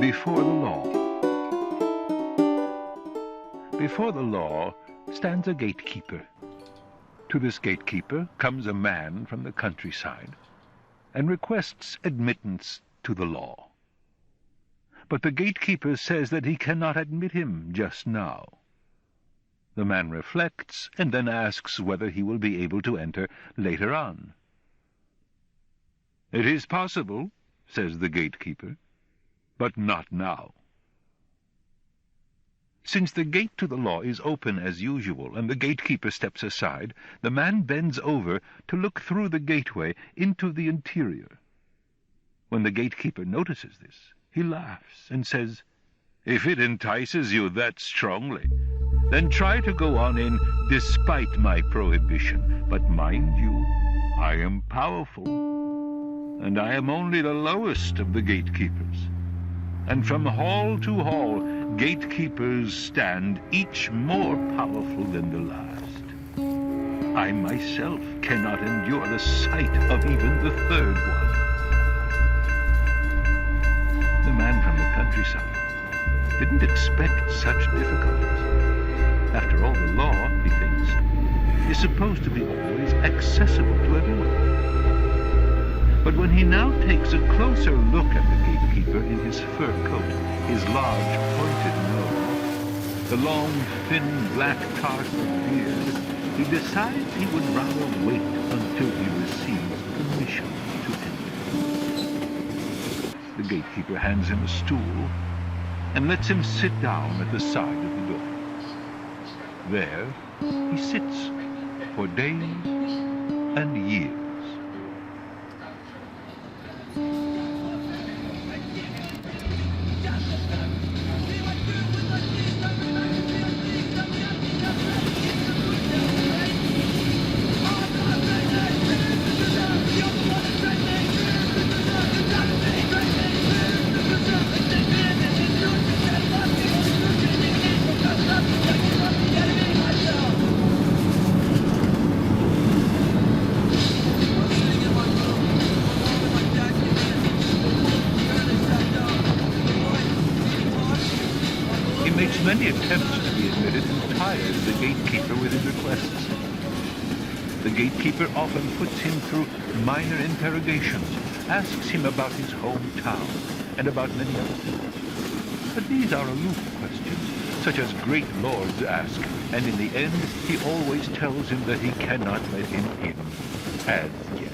Before the law. Before the law stands a gatekeeper. To this gatekeeper comes a man from the countryside and requests admittance to the law. But the gatekeeper says that he cannot admit him just now. The man reflects and then asks whether he will be able to enter later on. "It is possible," says the gatekeeper, "but not now." Since the gate to the law is open as usual, and the gatekeeper steps aside, the man bends over to look through the gateway into the interior. When the gatekeeper notices this, he laughs and says, "If it entices you that strongly, then try to go on in despite my prohibition. But mind you, I am powerful, and I am only the lowest of the gatekeepers. And from hall to hall, gatekeepers stand, each more powerful than the last. I myself cannot endure the sight of even the third one." The man from the countryside didn't expect such difficulties. After all, the law, he thinks, is supposed to be always accessible to everyone. But when he now takes a closer look at the gatekeeper in his fur coat, his large pointed nose, the long, thin black tarsal beard, he decides he would rather wait until he receives permission to enter. The gatekeeper hands him a stool and lets him sit down at the side of the door. There he sits for days and years. Many attempts to be admitted and tires the gatekeeper with his requests. The gatekeeper often puts him through minor interrogations, asks him about his hometown, and about many other things. But these are aloof questions, such as great lords ask, and in the end he always tells him that he cannot let him in as yet.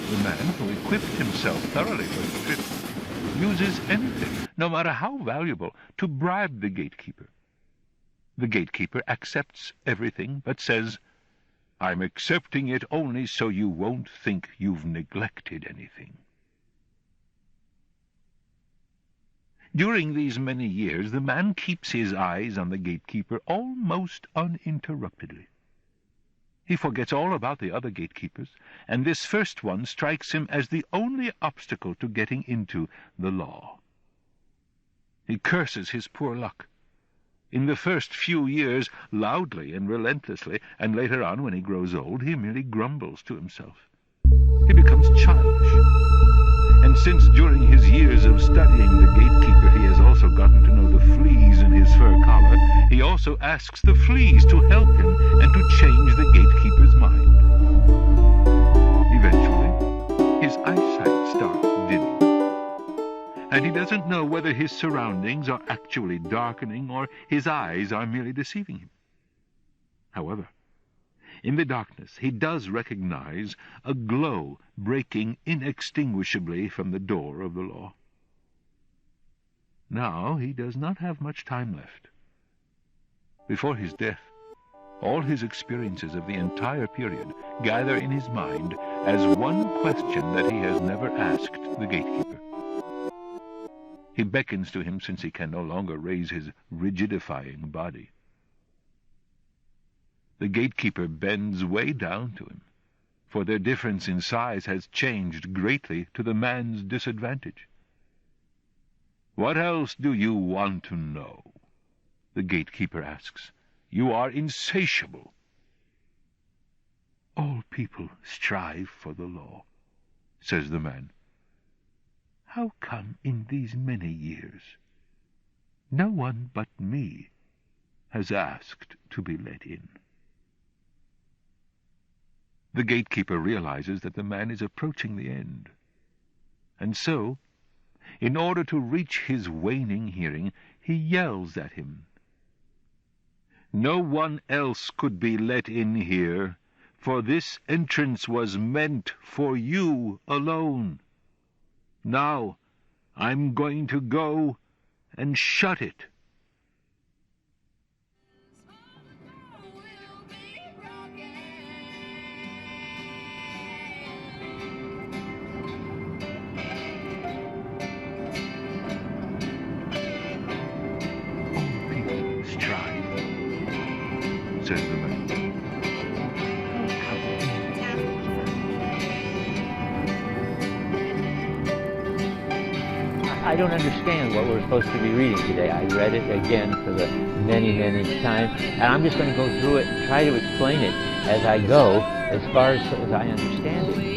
The man who equipped himself thoroughly for the trip uses anything, no matter how valuable, to bribe the gatekeeper. The gatekeeper accepts everything, but says, "I'm accepting it only so you won't think you've neglected anything." During these many years, the man keeps his eyes on the gatekeeper almost uninterruptedly. He forgets all about the other gatekeepers, and this first one strikes him as the only obstacle to getting into the law. He curses his poor luck. In the first few years, loudly and relentlessly, and later on, when he grows old, he merely grumbles to himself. He becomes childish. And since during his years of studying the gatekeeper he has also gotten to know the fleas in his fur collar, he also asks the fleas to help him and to change the gatekeeper's mind. Eventually, his eyesight starts dimming, and he doesn't know whether his surroundings are actually darkening or his eyes are merely deceiving him. However, in the darkness, he does recognize a glow breaking inextinguishably from the door of the law. Now he does not have much time left. Before his death, all his experiences of the entire period gather in his mind as one question that he has never asked the gatekeeper. He beckons to him since he can no longer raise his rigidifying body. The gatekeeper bends way down to him, for their difference in size has changed greatly to the man's disadvantage. "What else do you want to know?" the gatekeeper asks. "You are insatiable." "All people strive for the law," says the man. How come in these many years no one but me has asked to be let in? The gatekeeper realizes that the man is approaching the end, and so, in order to reach his waning hearing, he yells at him. No one else could be let in here, for this entrance was meant for you alone. Now, I'm going to go and shut it. Says the man. I don't understand what we're supposed to be reading today. I read it again for the many, many times, and I'm just going to go through it and try to explain it as I go, as far as I understand it.